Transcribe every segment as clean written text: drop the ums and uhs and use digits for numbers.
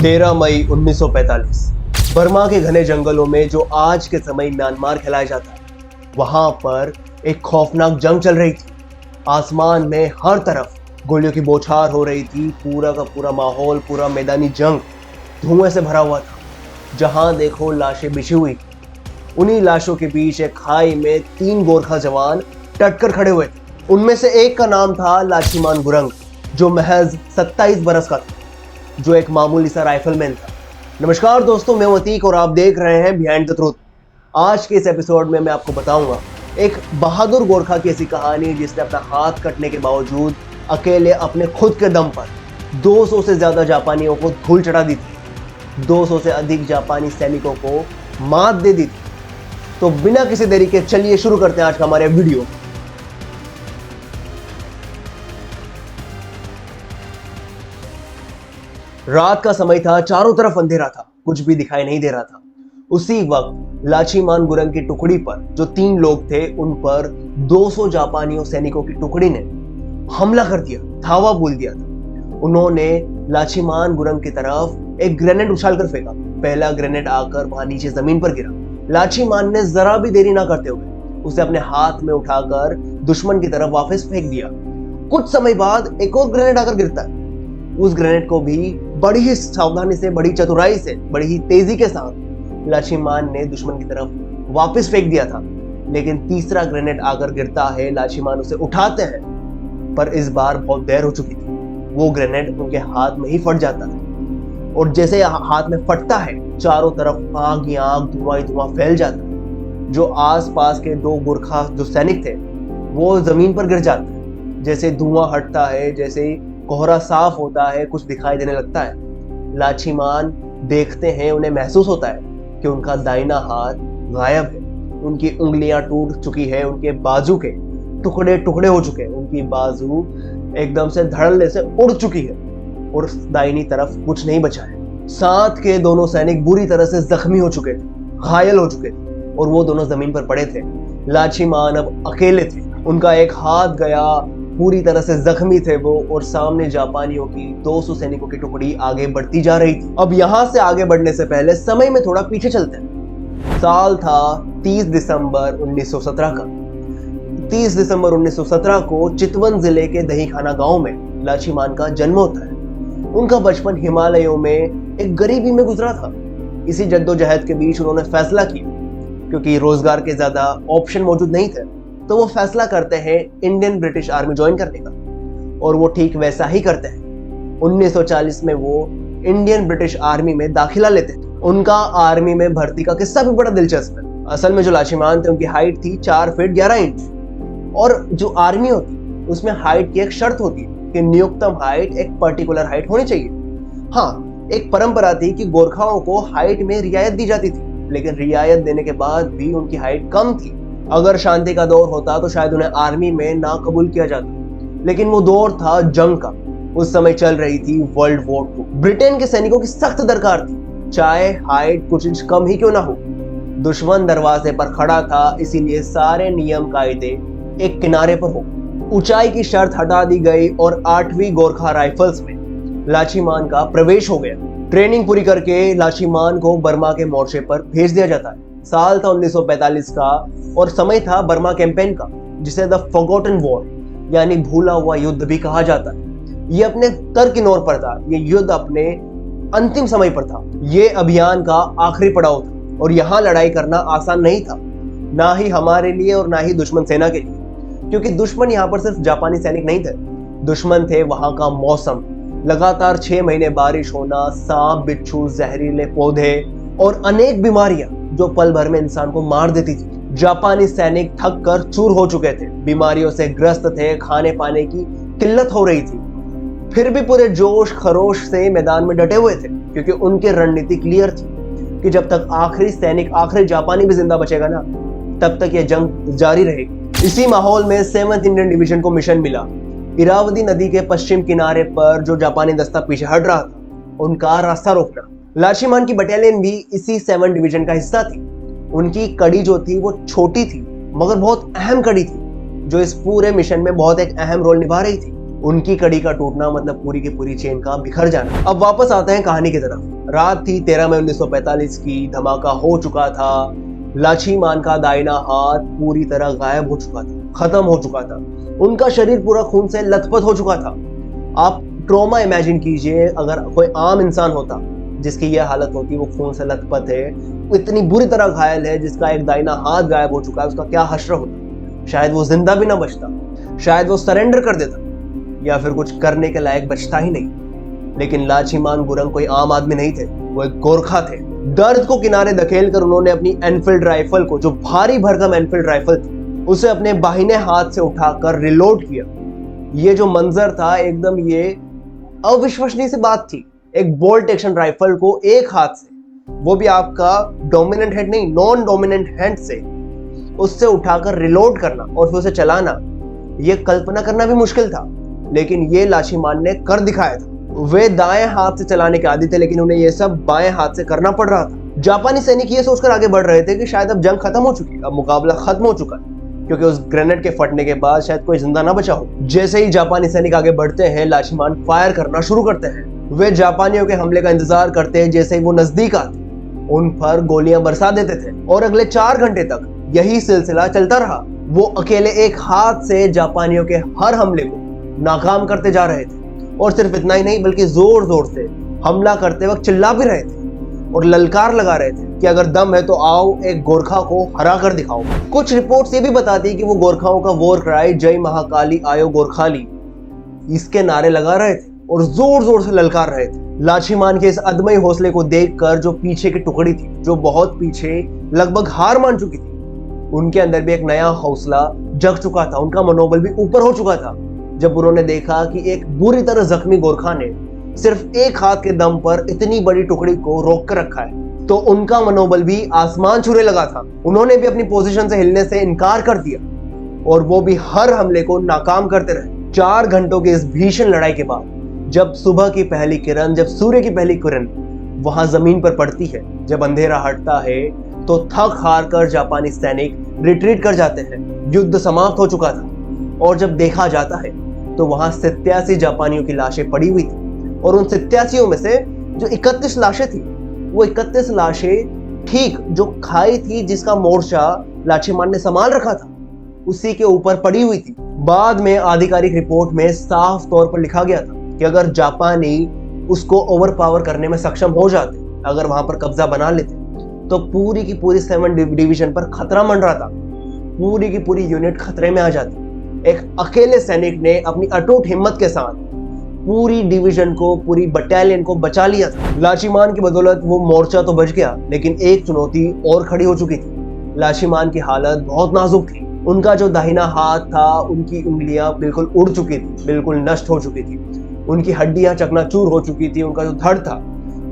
13 मई 1945 Burma के घने जंगलों में जो आज के समय म्यांमार कहलाया जाता है, वहां पर एक खौफनाक जंग चल रही थी। आसमान में हर तरफ गोलियों की बौछार हो रही थी। पूरा का पूरा माहौल, पूरा मैदानी जंग धुएं से भरा हुआ था। जहां देखो लाशें बिछी हुई थी। उन्हीं लाशों के बीच एक खाई में 3 गोरखा जवान डटकर खड़े हुए थे। उनमें से एक का नाम था लाछीमान गुरंग, जो महज 27 बरस का था, जो एक मामूली सा राइफलमैन था। नमस्कार दोस्तों, मैं अतीक और आप देख रहे हैं बिहाइंड द ट्रूथ। आज के इस एपिसोड में मैं आपको बताऊंगा एक बहादुर गोरखा की ऐसी कहानी जिसने अपना हाथ कटने के बावजूद अकेले अपने खुद के दम पर 200 से ज्यादा जापानियों को धूल चढ़ा दी थी। 200 से अधिक जापानी सैनिकों को मात दे दी थी। तो बिना किसी देरी के चलिए शुरू करते हैं आज का हमारे वीडियो। रात का समय था, चारों तरफ अंधेरा था, कुछ भी दिखाई नहीं दे रहा था। उसी वक्त लाछीमान गुरंग की टुकड़ी पर जो 3 लोग थे, उन पर 200 जापानियों सैनिकों की टुकड़ी ने हमला कर दिया, धावा बोल दिया था। उन्होंने लाछीमान गुरंग की तरफ एक ग्रेनेड उछालकर फेंका। पहला ग्रेनेड आकर वहां नीचे जमीन पर गिरा। लाछीमान ने जरा भी देरी ना करते हुए उसे अपने हाथ में उठाकर दुश्मन की तरफ वापस फेंक दिया। कुछ समय बाद एक और ग्रेनेड आकर गिरता है। उस ग्रेनेड को भी बड़ी ही सावधानी से, बड़ी चतुराई से, बड़ी ही तेजी के साथ लाछीमान ने दुश्मन की तरफ वापस फेंक दिया था। लेकिन तीसरा ग्रेनेड आकर गिरता है। लाछीमान उसे उठाते हैं, पर इस बार बहुत देर हो चुकी थी। वो ग्रेनेड उनके हाथ में ही फट जाता है और जैसे हाथ में फटता है, चारों तरफ आग ही आग, धुआं ही धुआं फैल जाता है। जो आसपास के 2 गोरखा जो सैनिक थे, वो जमीन पर गिर जाते हैं। जैसे धुआं हटता है, जैसे कोहरा साफ होता है, कुछ दिखाई देने लगता है। लाछीमान देखते हैं, उन्हें महसूस होता है कि उनका दाहिना हाथ गायब है। उनकी उंगलियां टूट चुकी है, उनके बाजू के टुकड़े टुकड़े हो चुके हैं। उनकी बाजू एकदम से धड़ल्ले से उड़ चुकी है और दाहिनी तरफ कुछ नहीं बचा है। साथ के दोनों सैनिक बुरी तरह से जख्मी हो चुके थे, घायल हो चुके थे और वो दोनों जमीन पर पड़े थे। लाछीमान अब अकेले थे। उनका एक हाथ गया, पूरी तरह से जख्मी थे वो, और सामने जापानियों की 200 सैनिकों की टुकड़ी आगे बढ़ती जा रही थी। अब यहां से आगे बढ़ने से पहले समय में थोड़ा पीछे चलते हैं। साल था 30 दिसंबर 1917 का। 30 दिसंबर 1917 को चितवन जिले के दहीखाना गांव में लाछीमान का जन्म होता है। उनका बचपन हिमालयों में एक गरीबी में गुजरा था। इसी जद्दोजहद के बीच उन्होंने फैसला किया, क्योंकि रोजगार के ज्यादा ऑप्शन मौजूद नहीं थे, तो वो फैसला करते हैं इंडियन ब्रिटिश आर्मी ज्वाइन करने का। और वो ठीक वैसा ही करते हैं। 1940 में वो इंडियन ब्रिटिश आर्मी में दाखिला लेते थे। उनका आर्मी में भर्ती का किस्सा भी बड़ा दिलचस्प है। असल में जो लाछीमान थे, उनकी हाइट थी 4 फीट 11 इंच। और जो आर्मी होती, उसमें हाइट की एक शर्त होती है कि न्यूनतम हाइट एक पर्टिकुलर हाइट होनी चाहिए। हाँ, एक परंपरा थी कि गोरखाओं को हाइट में रियायत दी जाती थी, लेकिन रियायत देने के बाद भी उनकी हाइट कम थी। अगर शांति का दौर होता तो शायद उन्हें आर्मी में ना कबूल किया जाता, लेकिन वो दौर था जंग का। उस समय चल रही थी वर्ल्ड वॉर 2। ब्रिटेन के सैनिकों की सख्त दरकार थी, चाहे हाइट कुछ इंच कम ही क्यों ना हो। दुश्मन दरवाजे पर खड़ा था, इसीलिए सारे नियम कायदे एक किनारे पर हो। ऊंचाई की शर्त हटा दी गई और 8वीं गोरखा राइफल्स में लाछीमान का प्रवेश हो गया। ट्रेनिंग पूरी करके लाछीमान को बर्मा के मोर्चे पर भेज दिया जाता है। साल था 1945 का और समय था बर्मा कैंपेन का, जिसे द फॉरगॉटन वॉर यानी भूला हुआ युद्ध भी कहा जाता है। ये अपने तरकिनोर पर था। ये युद्ध अपने अंतिम समय पर था। ये अभियान का आखिरी पड़ाव था और यहाँ लड़ाई करना आसान नहीं था, ना ही हमारे लिए और ना ही दुश्मन सेना के लिए, क्योंकि दुश्मन यहाँ पर सिर्फ जापानी सैनिक नहीं थे। दुश्मन थे वहां का मौसम। लगातार 6 महीने बारिश होना, सांप, बिच्छू, जहरीले पौधे और अनेक बीमारियां जो पल भर में इंसान को मार देती थी। जापानी सैनिक थक कर चूर हो चुके थे, बीमारियों से ग्रस्त थे, खाने पाने की किल्लत हो रही थी। फिर भी पूरे जोश खरोश से मैदान में डटे हुए थे, क्योंकि उनकी रणनीति क्लियर थी कि जब तक आखिरी सैनिक, आखिरी जापानी भी जिंदा बचेगा ना, तब तक यह जंग जारी रहेगी। इसी माहौल में 7th इंडियन डिवीजन को मिशन मिला। इरावदी नदी के पश्चिम किनारे पर जो जापानी दस्ता पीछे हट रहा था, उनका रास्ता रोकना। लाछीमान की बटालियन भी इसी 7 डिवीजन का हिस्सा थी। उनकी कड़ी जो थी वो छोटी थी, मगर बहुत अहम कड़ी थी, जो इस पूरे मिशन में बहुत एक अहम रोल निभा रही थी। उनकी कड़ी का टूटना मतलब पूरी की पूरी चेन का बिखर जाना। अब वापस आते हैं कहानी की तरफ। रात थी 13 मई 1945 की। धमाका हो चुका था। लाची मान का दाहिना हाथ पूरी तरह गायब हो चुका था, खत्म हो चुका था। उनका शरीर पूरा खून से लथपथ हो चुका था। आप ट्रॉमा इमेजिन कीजिए, अगर कोई आम इंसान होता जिसकी यह हालत होती, वो खून से लथपथ है, इतनी बुरी तरह घायल है, जिसका एक दाहिना हाथ गायब हो चुका है, उसका क्या हश्र होता। शायद वो जिंदा भी ना बचता, शायद वो सरेंडर कर देता, या फिर कुछ करने के लायक बचता ही नहीं। लेकिन लाचीमान गुरंग कोई आम आदमी नहीं थे, वो एक गोरखा थे। दर्द को किनारे धकेल कर उन्होंने अपनी एनफील्ड राइफल को, जो भारी भरकम एनफील्ड राइफल थी, उसे अपने बाहिने हाथ से उठाकर रिलोड किया। ये जो मंजर था, एकदम ये अविश्वसनीय सी बात थी। एक बोल्ट एक्शन राइफल को एक हाथ से, वो भी आपका डोमिनेंट हैंड नहीं, नॉन डोमिनेंट हैंड से उससे उठाकर रिलोड करना और फिर उसे चलाना, ये कल्पना करना भी मुश्किल था। लेकिन ये लाचीमान ने कर दिखाया था। वे दाएं हाथ से चलाने के आदी थे, लेकिन उन्हें यह सब बाएं हाथ से करना पड़ रहा था। जापानी सैनिक ये सोचकर आगे बढ़ रहे थे कि शायद अब जंग खत्म हो चुकी है, अब मुकाबला खत्म हो चुका है, क्योंकि उस ग्रेनेड के फटने के बाद शायद कोई जिंदा ना बचा हो। जैसे ही जापानी सैनिक आगे बढ़ते हैं, लाचीमान फायर करना शुरू करते हैं। वे जापानियों के हमले का इंतजार करते हैं। जैसे ही वो नजदीक आते, उन पर गोलियां बरसा देते थे और अगले 4 घंटे तक यही सिलसिला चलता रहा। वो अकेले एक हाथ से जापानियों के हर हमले को नाकाम करते जा रहे थे। और सिर्फ इतना ही नहीं, बल्कि जोर जोर से हमला करते वक्त चिल्ला भी रहे थे और ललकार लगा रहे थे कि अगर दम है तो आओ एक गोरखा को हरा कर दिखाओ। कुछ रिपोर्ट्स ये भी बताती कि वो गोरखाओं का वॉर क्राई जय महाकाली आयो गोरखाली, इसके नारे लगा रहे थे और जोर जोर से ललकार रहे थे। लाचीमान के इस अदमई हौसले को देखकर जो पीछे की टुकड़ी थी, जो बहुत पीछे लगभग हार मान चुकी थी, उनके अंदर भी एक नया हौसला जग चुका था। उनका मनोबल भी ऊपर हो चुका था। जब उन्होंने देखा कि एक बुरी तरह जख्मी गोरखा ने सिर्फ एक हाथ के दम पर इतनी बड़ी टुकड़ी को रोक कर रखा है, तो उनका मनोबल भी आसमान छूने लगा था। उन्होंने भी अपनी पोजीशन से हिलने से इनकार कर दिया और वो भी हर हमले को नाकाम करते रहे। 4 घंटों की इस भीषण लड़ाई के बाद जब सुबह की पहली किरण, जब सूर्य की पहली किरण वहां जमीन पर पड़ती है, जब अंधेरा हटता है, तो थक हार कर जापानी सैनिक रिट्रीट कर जाते हैं। युद्ध समाप्त हो चुका था और जब देखा जाता है तो वहां 87 जापानियों की लाशें पड़ी हुई थी और उन 87 में से जो 31 लाशें थी, वो 31 लाशें ठीक जो खाई थी, जिसका मोर्चा लाचीमान ने संभाल रखा था, उसी के ऊपर पड़ी हुई थी। बाद में आधिकारिक रिपोर्ट में साफ तौर पर लिखा गया था कि अगर जापानी उसको ओवरपावर करने में सक्षम हो जाते, अगर वहां पर कब्जा बना लेते, तो पूरी की पूरी 7 डिवीजन पर खतरा मंडरा था। पूरी की पूरी यूनिट खतरे में आ जाती। एक अकेले सैनिक ने अपनी अटूट हिम्मत के साथ पूरी डिवीजन को, पूरी बटालियन को बचा लिया था। लाचीमान की बदौलत वो मोर्चा तो बच गया, लेकिन एक चुनौती और खड़ी हो चुकी थी। लाचीमान की हालत बहुत नाजुक थी। उनका जो दाहिना हाथ था, उनकी उंगलियां बिल्कुल उड़ चुकी थी, बिल्कुल नष्ट हो चुकी थी। उनकी हड्डियां चकनाचूर हो चुकी थी। उनका जो धड़ था,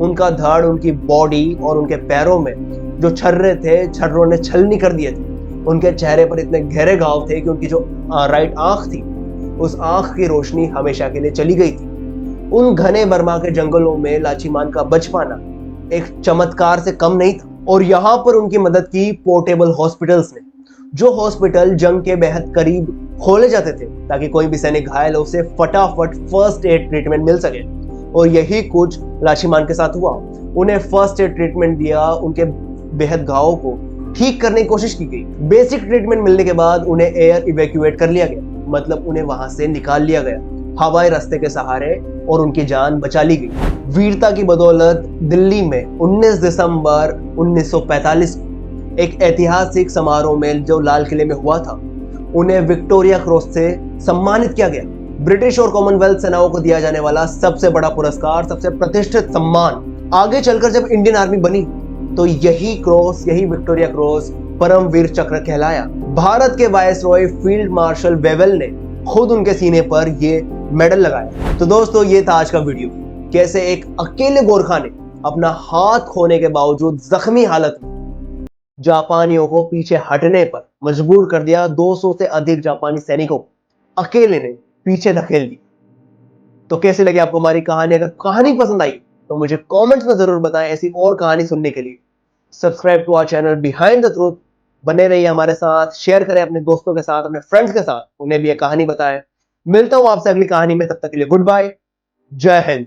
उनका धड़, उनकी बॉडी और उनके पैरों में जो छर्रे थे, छर्रों ने छलनी कर दिए थे। उनके चेहरे पर इतने गहरे घाव थे कि उनकी जो राइट आंख थी, उस आंख की रोशनी हमेशा के लिए चली गई थी। उन घने बर्मा के जंगलों में लाचीमान का बच पाना एक चमत्कार से कम नहीं था। और यहाँ पर उनकी मदद की पोर्टेबल हॉस्पिटल्स ने, जो हॉस्पिटल जंग के बेहद करीब खोले जाते थे ताकि कोई भी सैनिक घायल हो उसे फटाफट फर्स्ट एड ट्रीटमेंट मिल सके। और यही कुछ लाचीमान के साथ हुआ। उन्हें फर्स्ट एड ट्रीटमेंट दिया, उनके बेहद घावों को ठीक करने की कोशिश की गई। बेसिक ट्रीटमेंट मिलने के बाद उन्हें एयर इवैक्यूएट कर लिया गया, मतलब उन्हें वहां से निकाल लिया गया हवाई रास्ते के सहारे, और उनकी जान बचा ली गई। वीरता की बदौलत दिल्ली में 19 दिसंबर 1945 को एक ऐतिहासिक समारोह में जो लाल किले में हुआ था, उन्हें विक्टोरिया क्रॉस से सम्मानित किया गया। ब्रिटिश और कॉमनवेल्थ सेनाओं को दिया जाने वाला सबसे बड़ा पुरस्कार, सबसे प्रतिष्ठित सम्मान। आगे चलकर जब इंडियन आर्मी बनी तो यही क्रॉस, यही विक्टोरिया क्रॉस परमवीर चक्र कहलाया। भारत के वायसरॉय फील्ड मार्शल वेवेल ने खुद उनके सीने पर ये मेडल लगाया। तो दोस्तों, ये था आज का वीडियो। कैसे एक अकेले गोरखा ने अपना हाथ खोने के बावजूद जख्मी हालत में जापानियों को पीछे हटने पर मजबूर कर दिया। 200 से अधिक जापानी सैनिकों को अकेले ने पीछे धकेल दी। तो कैसी लगी आपको हमारी कहानी? अगर कहानी पसंद आई तो मुझे कमेंट्स में जरूर बताएं। ऐसी और कहानी सुनने के लिए subscribe to our channel Behind the Truth. बने रहिए हमारे साथ, शेयर करें अपने दोस्तों के साथ, अपने फ्रेंड्स के साथ, उन्हें भी ये कहानी बताएं। मिलता हूं आपसे अगली कहानी में, तब तक के लिए गुड बाय, जय हिंद।